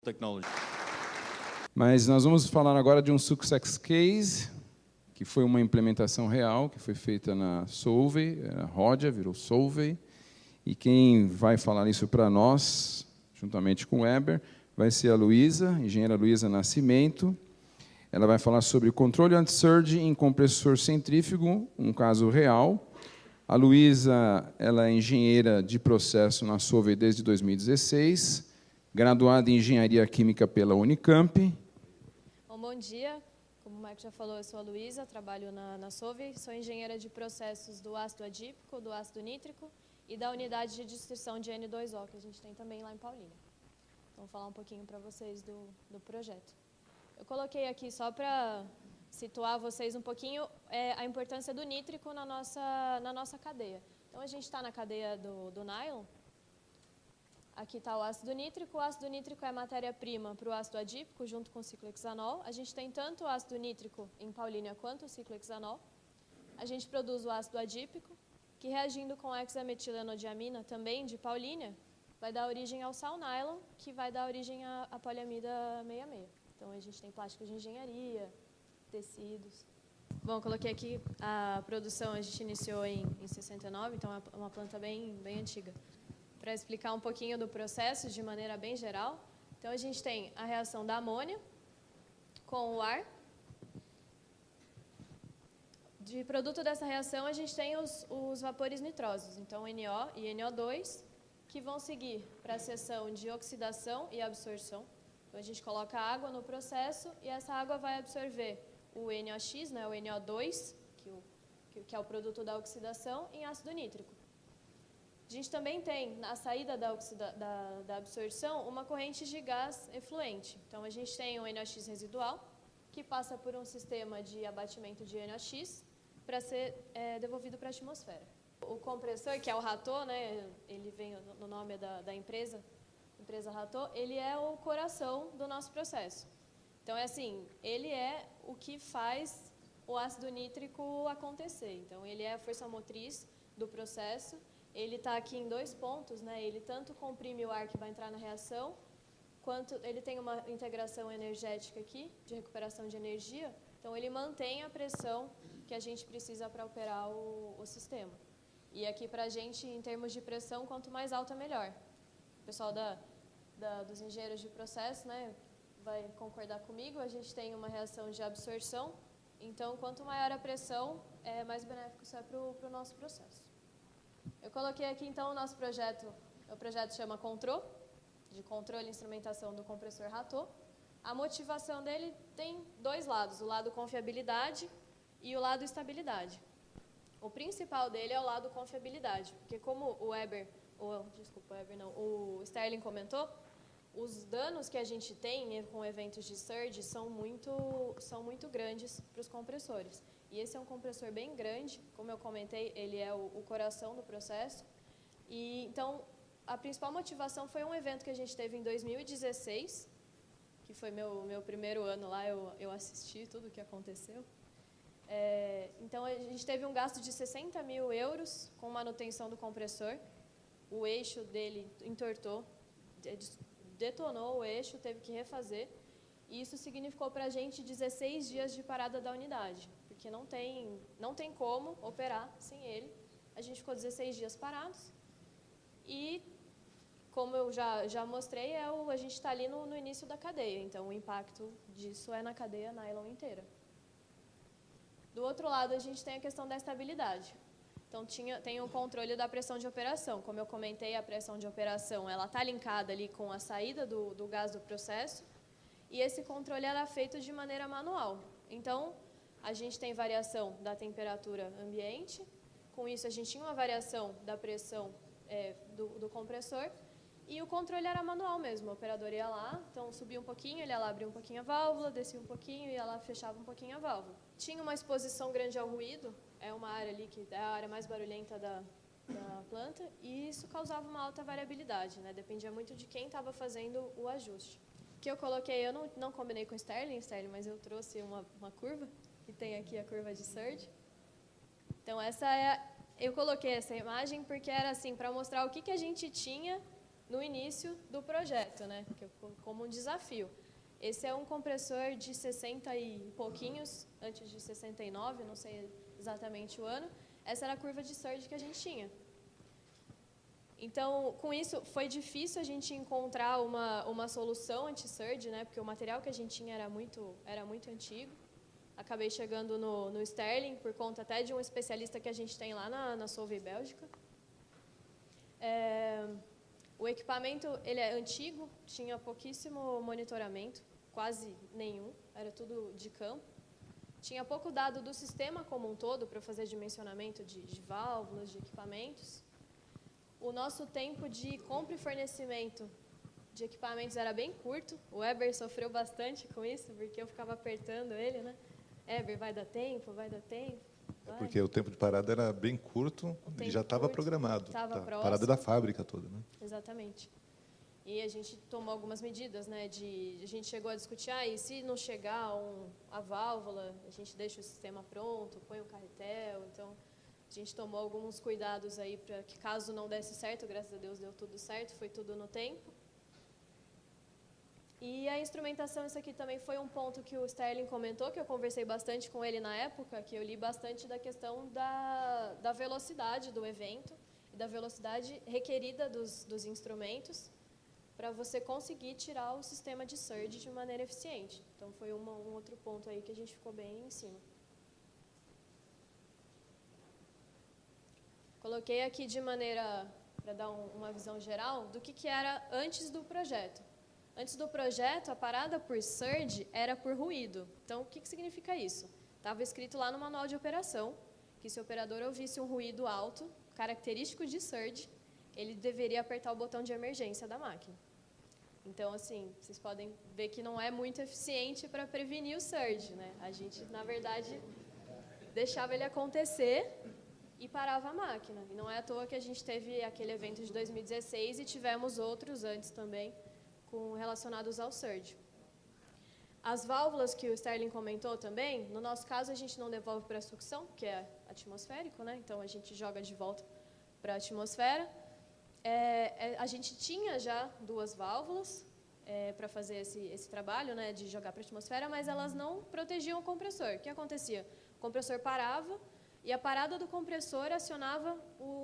technology. Mas nós vamos falar agora de um success case, que foi uma implementação real, que foi feita na Solvay, a Rodia virou Solvay, e quem vai falar isso para nós, juntamente com o Weber, vai ser a Luísa, engenheira Luísa Nascimento. Ela vai falar sobre controle anti-surge em compressor centrífugo, um caso real. A Luísa, ela é engenheira de processo na Solvay desde 2016, graduada em engenharia química pela Unicamp. Bom dia, como o Marco já falou, eu sou a Luísa, trabalho na Solvay, sou engenheira de processos do ácido adípico, do ácido nítrico e da unidade de destruição de N2O, que a gente tem também lá em Paulínia. Então, vou falar um pouquinho para vocês do projeto. Eu coloquei aqui só para situar vocês um pouquinho a importância do nítrico na nossa cadeia. Então, a gente está na cadeia do nylon. Aqui está o ácido nítrico. O ácido nítrico é matéria-prima para o ácido adípico, junto com o ciclohexanol. A gente tem tanto o ácido nítrico em Paulínia quanto o ciclohexanol. A gente produz o ácido adípico, que reagindo com a hexametilenodiamina, também de Paulínia, vai dar origem ao sal nylon, que vai dar origem à poliamida 66. Então, a gente tem plásticos de engenharia, tecidos. Bom, coloquei aqui a produção, a gente iniciou em 69, então é uma planta bem antiga. Para explicar um pouquinho do processo de maneira bem geral. Então, a gente tem a reação da amônia com o ar. De produto dessa reação, a gente tem os vapores nitrosos, então NO e NO2, que vão seguir para a seção de oxidação e absorção. Então, a gente coloca água no processo e essa água vai absorver o NOx, né, o NO2, que é o produto da oxidação, em ácido nítrico. A gente também tem, na saída da absorção, uma corrente de gás efluente. Então, a gente tem o NOx residual, que passa por um sistema de abatimento de NOx para ser devolvido para a atmosfera. O compressor, que é o Ratot, né, ele vem no nome da empresa Ratot, ele é o coração do nosso processo. Então, ele é o que faz o ácido nítrico acontecer. Então, ele é a força motriz do processo. Ele está aqui em dois pontos, né? Ele tanto comprime o ar que vai entrar na reação, quanto ele tem uma integração energética aqui, de recuperação de energia. Então, ele mantém a pressão que a gente precisa para operar o sistema. E aqui, para a gente, em termos de pressão, quanto mais alta, melhor. O pessoal dos engenheiros de processo, né, vai concordar comigo, a gente tem uma reação de absorção. Então, quanto maior a pressão, mais benéfico isso é para o nosso processo. Eu coloquei aqui, então, o projeto chama CONTRO, de controle e instrumentação do compressor Ratot. A motivação dele tem dois lados, o lado confiabilidade e o lado estabilidade. O principal dele é o lado confiabilidade, porque como o Sterling comentou, os danos que a gente tem com eventos de surge são muito grandes para os compressores. E esse é um compressor bem grande, como eu comentei, ele é o coração do processo. E, então, a principal motivação foi um evento que a gente teve em 2016, que foi meu primeiro ano lá, eu assisti tudo o que aconteceu. Então, a gente teve um gasto de 60 mil euros com manutenção do compressor. O eixo dele entortou, detonou o eixo, teve que refazer. E isso significou para a gente 16 dias de parada da unidade, porque não tem como operar sem ele. A gente ficou 16 dias parados. E, como eu já mostrei, a gente está ali no início da cadeia. Então, o impacto disso é na cadeia nylon inteira. Do outro lado, a gente tem a questão da estabilidade. Então, tem o controle da pressão de operação. Como eu comentei, a pressão de operação está linkada ali com a saída do gás do processo. E esse controle era feito de maneira manual. Então, a gente tem variação da temperatura ambiente. Com isso, a gente tinha uma variação da pressão do compressor. E o controle era manual mesmo. O operador ia lá, então subia um pouquinho, ele ia lá abrir um pouquinho a válvula, descia um pouquinho, ia lá fechava um pouquinho a válvula. Tinha uma exposição grande ao ruído, é uma área ali que é a área mais barulhenta da planta, e isso causava uma alta variabilidade, né? Dependia muito de quem estava fazendo o ajuste. O que eu coloquei, eu não combinei com Sterling, mas eu trouxe uma curva, que tem aqui a curva de surge. Então, eu coloquei essa imagem porque era assim, para mostrar o que a gente tinha no início do projeto, né, como um desafio. Esse é um compressor de 60 e pouquinhos, antes de 69, não sei exatamente o ano. Essa era a curva de surge que a gente tinha. Então, com isso, foi difícil a gente encontrar uma solução anti-surge, né, porque o material que a gente tinha era muito antigo. Acabei chegando no Sterling, por conta até de um especialista que a gente tem lá na Solvay Bélgica. O equipamento ele é antigo, tinha pouquíssimo monitoramento, quase nenhum, era tudo de campo. Tinha pouco dado do sistema como um todo para fazer dimensionamento de válvulas, de equipamentos. O nosso tempo de compra e fornecimento de equipamentos era bem curto. O Weber sofreu bastante com isso, porque eu ficava apertando ele, né? Weber, vai dar tempo, vai dar tempo. Vai. Porque o tempo de parada era bem curto e já estava programado. Estava próximo. Parada da fábrica toda, né? Exatamente. E a gente tomou algumas medidas, né? A gente chegou a discutir, e se não chegar a válvula, a gente deixa o sistema pronto, põe um carretel. Então, a gente tomou alguns cuidados aí para que caso não desse certo, graças a Deus deu tudo certo, foi tudo no tempo. E a instrumentação, isso aqui também foi um ponto que o Sterling comentou, que eu conversei bastante com ele na época, que eu li bastante da questão da velocidade do evento e da velocidade requerida dos instrumentos para você conseguir tirar o sistema de surge de maneira eficiente. Então, foi um outro ponto aí que a gente ficou bem em cima. Coloquei aqui de maneira, para dar uma visão geral, do que era antes do projeto. Antes do projeto, a parada por surge era por ruído. Então, o que significa isso? Estava escrito lá no manual de operação que se o operador ouvisse um ruído alto, característico de surge, ele deveria apertar o botão de emergência da máquina. Então, assim, vocês podem ver que não é muito eficiente para prevenir o surge, né? A gente, na verdade, deixava ele acontecer e parava a máquina. E não é à toa que a gente teve aquele evento de 2016 e tivemos outros antes também, relacionados ao surge. As válvulas que o Sterling comentou também, no nosso caso a gente não devolve para a sucção, que é atmosférico, né? Então a gente joga de volta para a atmosfera. A gente tinha já 2 válvulas para fazer esse trabalho, né, de jogar para a atmosfera, mas elas não protegiam o compressor. O que acontecia? O compressor parava e a parada do compressor acionava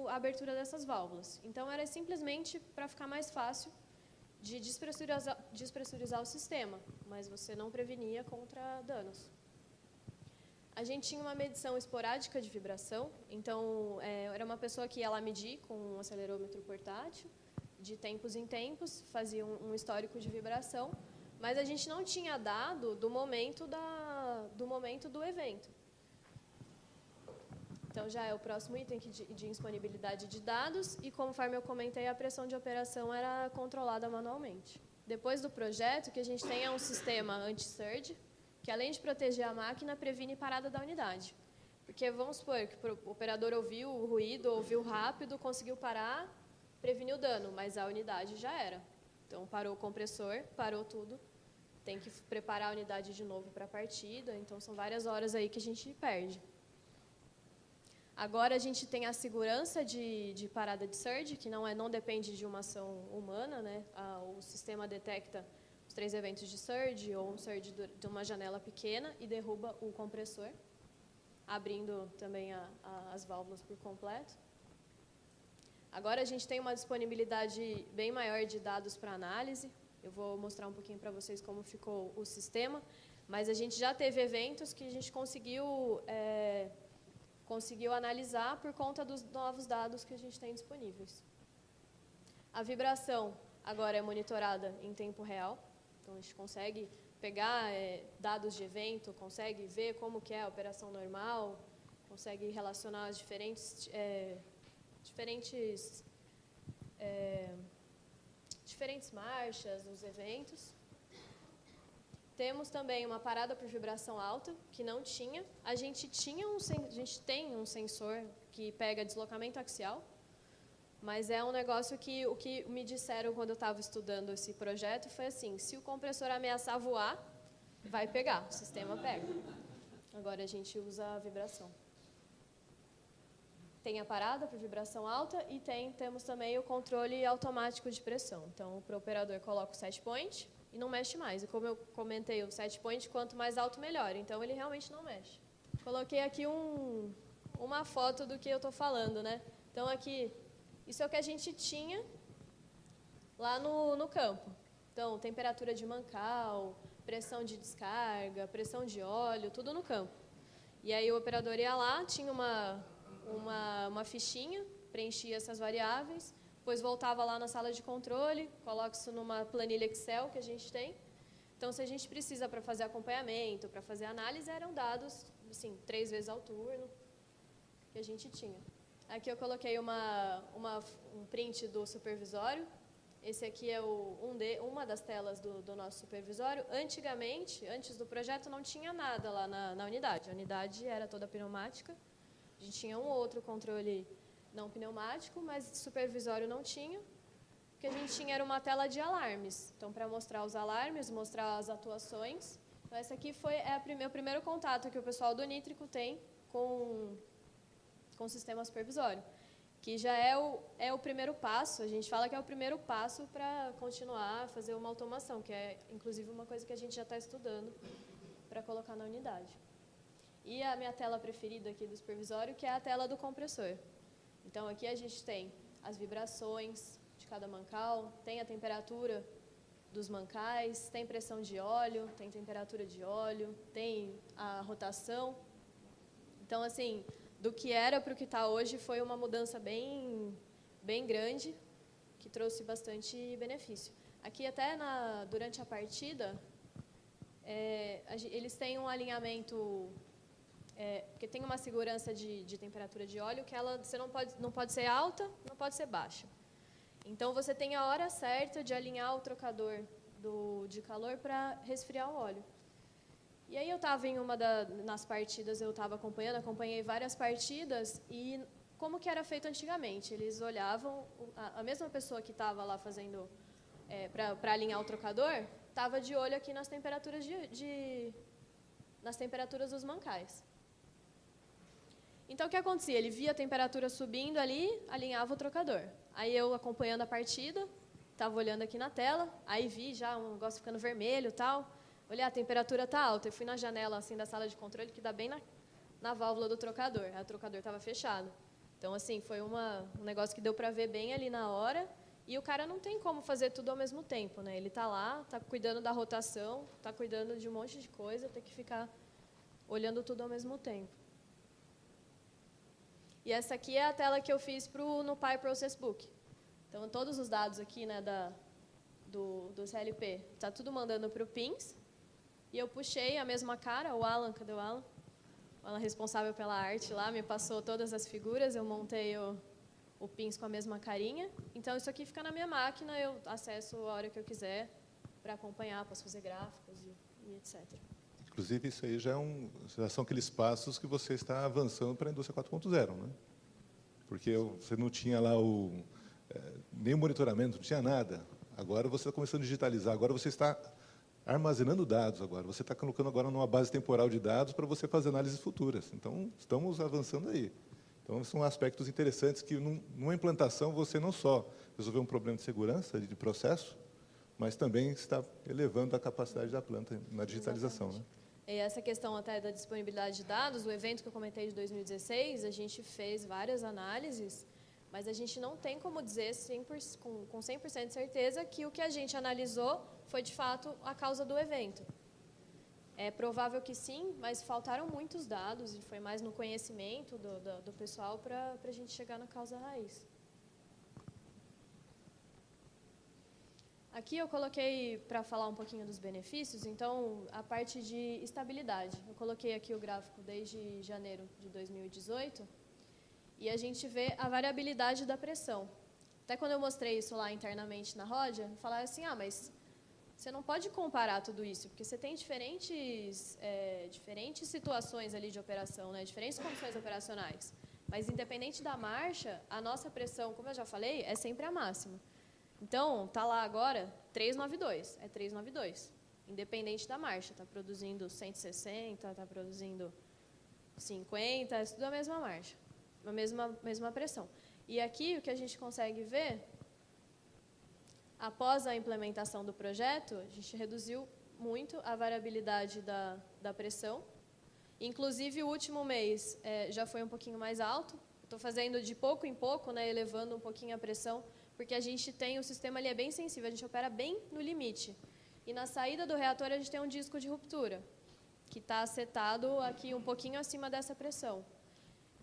a abertura dessas válvulas. Então era simplesmente para ficar mais fácil de despressurizar o sistema, mas você não prevenia contra danos. A gente tinha uma medição esporádica de vibração, então era uma pessoa que ia lá medir com um acelerômetro portátil, de tempos em tempos, fazia um histórico de vibração, mas a gente não tinha dado do momento do evento. Então, já é o próximo item de disponibilidade de dados e, conforme eu comentei, a pressão de operação era controlada manualmente. Depois do projeto, o que a gente tem é um sistema anti-surge, que além de proteger a máquina, previne parada da unidade. Porque vamos supor que o operador ouviu o ruído, ouviu rápido, conseguiu parar, preveniu o dano, mas a unidade já era. Então, parou o compressor, parou tudo, tem que preparar a unidade de novo para a partida, então são várias horas aí que a gente perde. Agora a gente tem a segurança de parada de surge, que não depende de uma ação humana, né? O sistema detecta os 3 eventos de surge ou um surge de uma janela pequena e derruba o compressor, abrindo também as válvulas por completo. Agora a gente tem uma disponibilidade bem maior de dados para análise. Eu vou mostrar um pouquinho para vocês como ficou o sistema, mas a gente já teve eventos que a gente conseguiu analisar por conta dos novos dados que a gente tem disponíveis. A vibração agora é monitorada em tempo real, então a gente consegue pegar dados de evento, consegue ver como que é a operação normal, consegue relacionar as diferentes marchas dos eventos. Temos também uma parada por vibração alta, que não tinha. A gente tem um sensor que pega deslocamento axial, mas é um negócio que o que me disseram quando eu estava estudando esse projeto foi assim, se o compressor ameaçar voar, vai pegar, o sistema pega. Agora a gente usa a vibração. tem a parada para vibração alta e temos também o controle automático de pressão. Então, o operador coloca o set point e não mexe mais. E como eu comentei, o set point, quanto mais alto, melhor. Então, ele realmente não mexe. Coloquei aqui uma foto do que eu estou falando, né? Então, aqui, isso é o que a gente tinha lá no campo. Então, temperatura de mancal, pressão de descarga, pressão de óleo, tudo no campo. E aí o operador ia lá, tinha uma fichinha, preenchia essas variáveis, depois voltava lá na sala de controle, coloca isso numa planilha Excel que a gente tem. Então, se a gente precisa para fazer acompanhamento, para fazer análise, eram dados, assim, 3 vezes ao turno que a gente tinha. Aqui eu coloquei um print do supervisório. Esse aqui é uma das telas do nosso supervisório. Antigamente, antes do projeto, não tinha nada lá na unidade. A unidade era toda pneumática. A gente tinha um ou outro controle não pneumático, mas supervisório não tinha. O que a gente tinha era uma tela de alarmes. Então, para mostrar os alarmes, mostrar as atuações. Então, esse aqui é o primeiro contato que o pessoal do Nítrico tem com o sistema supervisório, que já é o primeiro passo. A gente fala que é o primeiro passo para continuar a fazer uma automação, que é, inclusive, uma coisa que a gente já está estudando para colocar na unidade. E a minha tela preferida aqui do supervisório, que é a tela do compressor. Então, aqui a gente tem as vibrações de cada mancal, tem a temperatura dos mancais, tem pressão de óleo, tem temperatura de óleo, tem a rotação. Então, assim, do que era para o que está hoje, foi uma mudança bem grande, que trouxe bastante benefício. Aqui, até durante a partida, eles têm um alinhamento, porque tem uma segurança de temperatura de óleo, que você não pode ser alta, não pode ser baixa. Então, você tem a hora certa de alinhar o trocador de calor para resfriar o óleo. E aí eu estava nas partidas, eu estava acompanhei várias partidas, e como que era feito antigamente? Eles olhavam, a mesma pessoa que estava lá fazendo, para alinhar o trocador, estava de olho aqui nas temperaturas nas temperaturas dos mancais. Então, o que acontecia? Ele via a temperatura subindo ali, alinhava o trocador. Aí eu, acompanhando a partida, estava olhando aqui na tela, aí vi já um negócio ficando vermelho e tal. Olhei, a temperatura está alta. Eu fui na janela assim, da sala de controle, que dá bem na válvula do trocador. Aí o trocador estava fechado. Então, assim, foi um negócio que deu para ver bem ali na hora. E o cara não tem como fazer tudo ao mesmo tempo, né? Ele está lá, está cuidando da rotação, está cuidando de um monte de coisa, tem que ficar olhando tudo ao mesmo tempo. E essa aqui é a tela que eu fiz no Pi Process Book. Então, todos os dados aqui, né, do CLP, está tudo mandando para o PINS. E eu puxei a mesma cara, o Alan, cadê o Alan? O Alan responsável pela arte lá, me passou todas as figuras, eu montei o PINS com a mesma carinha. Então, isso aqui fica na minha máquina, eu acesso a hora que eu quiser para acompanhar, posso fazer gráficos e etc. Inclusive, isso aí já são aqueles passos que você está avançando para a indústria 4.0, né? Porque você não tinha lá nem o monitoramento, não tinha nada. Agora você está começando a digitalizar, agora você está armazenando dados agora. Você está colocando agora numa base temporal de dados para você fazer análises futuras. Então, estamos avançando aí. Então, são aspectos interessantes que, numa implantação, você não só resolveu um problema de segurança, de processo, mas também está elevando a capacidade da planta na digitalização. Né? E essa questão até da disponibilidade de dados, o evento que eu comentei de 2016, a gente fez várias análises, mas a gente não tem como dizer com 100% de certeza que o que a gente analisou foi, de fato, a causa do evento. É provável que sim, mas faltaram muitos dados e foi mais no conhecimento do pessoal para a gente chegar na causa raiz. Aqui eu coloquei, para falar um pouquinho dos benefícios, então, a parte de estabilidade. Eu coloquei aqui o gráfico desde janeiro de 2018, e a gente vê a variabilidade da pressão. Até quando eu mostrei isso lá internamente na Rodia, falaram assim, mas você não pode comparar tudo isso, porque você tem diferentes situações ali de operação, né? Diferentes condições operacionais. Mas, independente da marcha, a nossa pressão, como eu já falei, é sempre a máxima. Então, está lá agora 392, é 392, independente da marcha. Está produzindo 160, está produzindo 50, é tudo a mesma marcha. mesma pressão. E aqui o que a gente consegue ver, após a implementação do projeto, a gente reduziu muito a variabilidade da pressão. Inclusive, o último mês já foi um pouquinho mais alto. Estou fazendo de pouco em pouco, né, elevando um pouquinho a pressão, porque a gente tem, o sistema ali é bem sensível, a gente opera bem no limite. E na saída do reator a gente tem um disco de ruptura, que está setado aqui um pouquinho acima dessa pressão.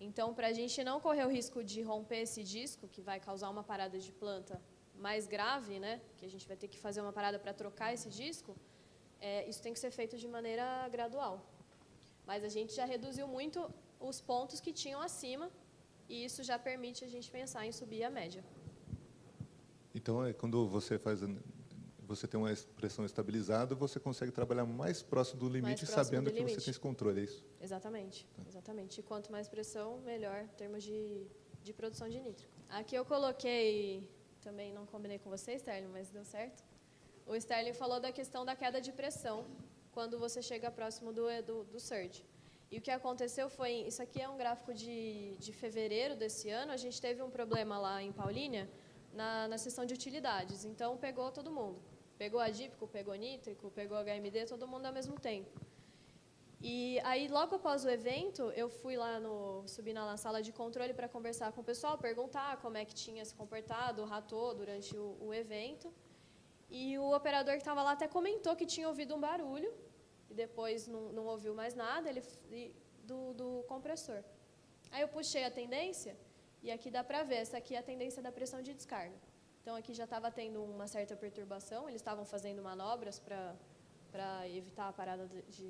Então, para a gente não correr o risco de romper esse disco, que vai causar uma parada de planta mais grave, né, que a gente vai ter que fazer uma parada para trocar esse disco, isso tem que ser feito de maneira gradual. Mas a gente já reduziu muito os pontos que tinham acima, e isso já permite a gente pensar em subir a média. Então, quando você tem uma pressão estabilizada, você consegue trabalhar mais próximo do limite, sabendo que você tem esse controle, é isso? Exatamente, exatamente. E quanto mais pressão, melhor em termos de produção de nítrico. Aqui eu coloquei, também não combinei com você, Sterling, mas deu certo. O Sterling falou da questão da queda de pressão, quando você chega próximo do surge. E o que aconteceu foi, isso aqui é um gráfico de fevereiro desse ano, a gente teve um problema lá em Paulínia, na seção de utilidades. Então, pegou todo mundo. Pegou adípico, pegou nítrico, pegou HMD, todo mundo ao mesmo tempo. E aí, logo após o evento, eu fui lá subi na sala de controle para conversar com o pessoal, perguntar como é que tinha se comportado o rator durante o evento. E o operador que estava lá até comentou que tinha ouvido um barulho, e depois não ouviu mais nada do compressor. Aí eu puxei a tendência, e aqui dá para ver, essa aqui é a tendência da pressão de descarga. Então, aqui já estava tendo uma certa perturbação, eles estavam fazendo manobras para evitar a parada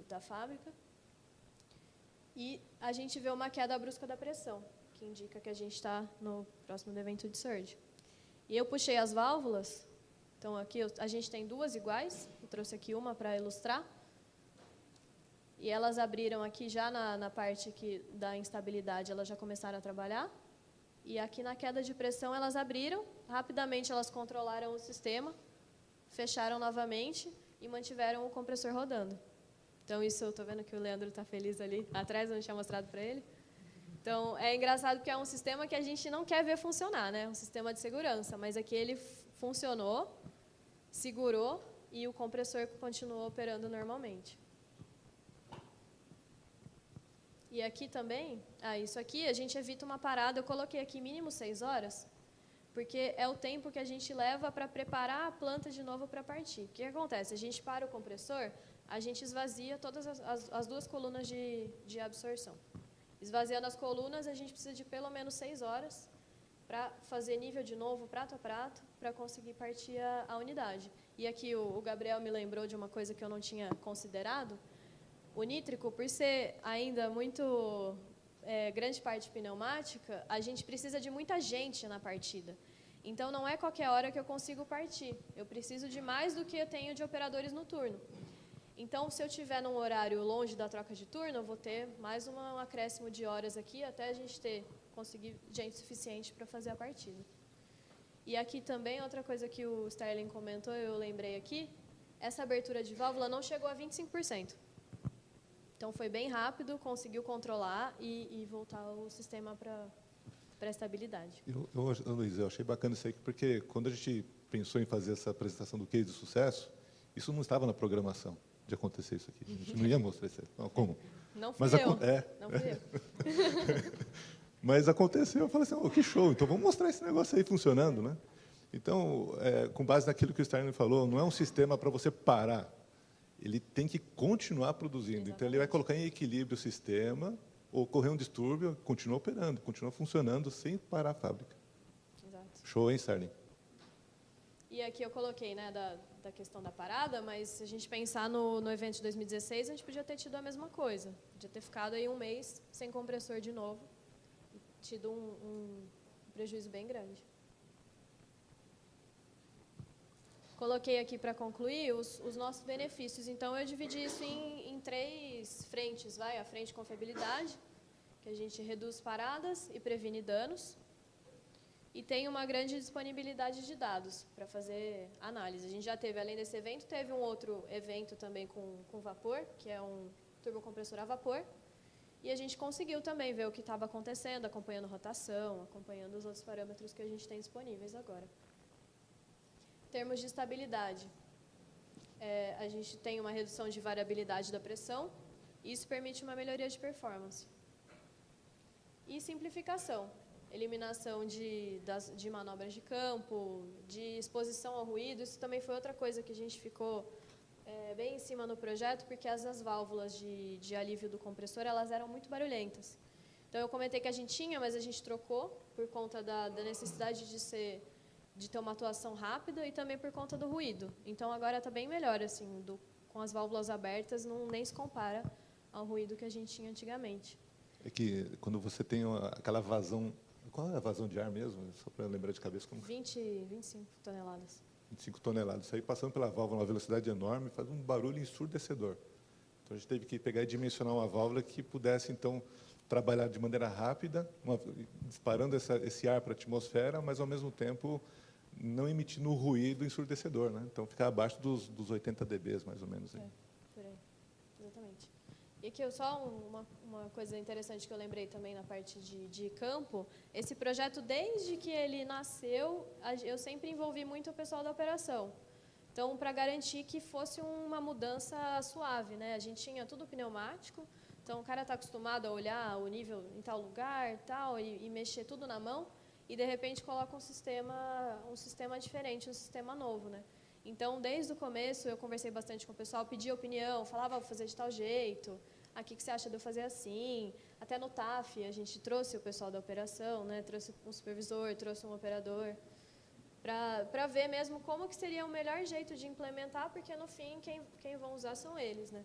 da fábrica. E a gente vê uma queda brusca da pressão, que indica que a gente está no próximo do evento de surge. E eu puxei as válvulas, então aqui a gente tem duas iguais, eu trouxe aqui uma para ilustrar. E elas abriram aqui já na parte aqui da instabilidade, elas já começaram a trabalhar. E aqui na queda de pressão elas abriram, rapidamente elas controlaram o sistema, fecharam novamente e mantiveram o compressor rodando. Então isso, eu estou vendo que o Leandro está feliz ali atrás, eu não tinha mostrado para ele. Então é engraçado porque é um sistema que a gente não quer ver funcionar, né? Um sistema de segurança, mas aqui ele funcionou, segurou e o compressor continuou operando normalmente. E aqui também, isso aqui, a gente evita uma parada, eu coloquei aqui mínimo 6 horas, porque é o tempo que a gente leva para preparar a planta de novo para partir. O que acontece? A gente para o compressor, a gente esvazia todas as duas colunas de absorção. Esvaziando as colunas, a gente precisa de pelo menos 6 horas para fazer nível de novo, prato a prato, para conseguir partir a unidade. E aqui o Gabriel me lembrou de uma coisa que eu não tinha considerado. O nítrico, por ser ainda muito grande parte pneumática, a gente precisa de muita gente na partida. Então, não é qualquer hora que eu consigo partir. Eu preciso de mais do que eu tenho de operadores no turno. Então, se eu estiver num horário longe da troca de turno, eu vou ter mais um acréscimo de horas aqui, até a gente conseguir gente suficiente para fazer a partida. E aqui também, outra coisa que o Sterling comentou, eu lembrei aqui, essa abertura de válvula não chegou a 25%. Então, foi bem rápido, conseguiu controlar e voltar o sistema para a estabilidade. Luiz, eu achei bacana isso aí, porque quando a gente pensou em fazer essa apresentação do case de sucesso, isso não estava na programação de acontecer isso aqui. A gente não ia mostrar isso aí. Como? Não fui eu. Não fui eu. Mas aconteceu, eu falei assim, que show, então vamos mostrar esse negócio aí funcionando, né? Então, com base naquilo que o Sterling falou, não é um sistema para você parar. Ele tem que continuar produzindo. Exatamente. Então, ele vai colocar em equilíbrio o sistema, ocorrer um distúrbio, continua operando, continua funcionando sem parar a fábrica. Exato. Show, hein, Sterling? E aqui eu coloquei, né, da questão da parada, mas se a gente pensar no evento de 2016, a gente podia ter tido a mesma coisa. Podia ter ficado aí um mês sem compressor de novo e tido um prejuízo bem grande. Coloquei aqui para concluir os nossos benefícios. Então, eu dividi isso em 3 frentes. A frente de confiabilidade, que a gente reduz paradas e previne danos. E tem uma grande disponibilidade de dados para fazer análise. A gente já teve, além desse evento, teve um outro evento também com vapor, que é um turbocompressor a vapor. E a gente conseguiu também ver o que estava acontecendo, acompanhando rotação, acompanhando os outros parâmetros que a gente tem disponíveis agora. Em termos de estabilidade, a gente tem uma redução de variabilidade da pressão, e isso permite uma melhoria de performance. E simplificação, eliminação de manobras de campo, de exposição ao ruído. Isso também foi outra coisa que a gente ficou bem em cima no projeto, porque as válvulas de alívio do compressor elas eram muito barulhentas. Então, eu comentei que a gente tinha, mas a gente trocou por conta da necessidade de ter uma atuação rápida e também por conta do ruído. Então, agora está bem melhor, assim, com as válvulas abertas, nem se compara ao ruído que a gente tinha antigamente. É que quando você tem aquela vazão... Qual é a vazão de ar mesmo? Só para lembrar de cabeça. 25 toneladas. 25 toneladas. Isso aí, passando pela válvula, uma velocidade enorme, faz um barulho ensurdecedor. Então, a gente teve que pegar e dimensionar uma válvula que pudesse, então, trabalhar de maneira rápida, disparando esse ar para a atmosfera, mas, ao mesmo tempo, não emitindo ruído ensurdecedor, né? Então, ficar abaixo dos 80 dB, mais ou menos. Aí. Por aí. Exatamente. E aqui, só uma coisa interessante que eu lembrei também na parte de campo, esse projeto, desde que ele nasceu, eu sempre envolvi muito o pessoal da operação. Então, para garantir que fosse uma mudança suave, né? A gente tinha tudo pneumático, então o cara está acostumado a olhar o nível em tal lugar tal, e mexer tudo na mão, e de repente coloca um sistema diferente, um sistema novo, né? Então, desde o começo, eu conversei bastante com o pessoal, pedia opinião, falava, vou fazer de tal jeito, aqui que você acha de eu fazer assim? Até no TAF, a gente trouxe o pessoal da operação, né? Trouxe um supervisor, trouxe um operador, para ver mesmo como que seria o melhor jeito de implementar, porque, no fim, quem vão usar são eles, né?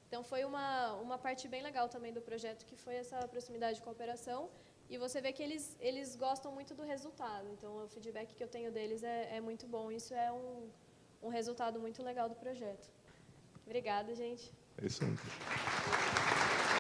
Então, foi uma parte bem legal também do projeto, que foi essa proximidade com a operação, e você vê que eles gostam muito do resultado. Então, o feedback que eu tenho deles é muito bom. Isso é um resultado muito legal do projeto. Obrigada, gente. É isso aí.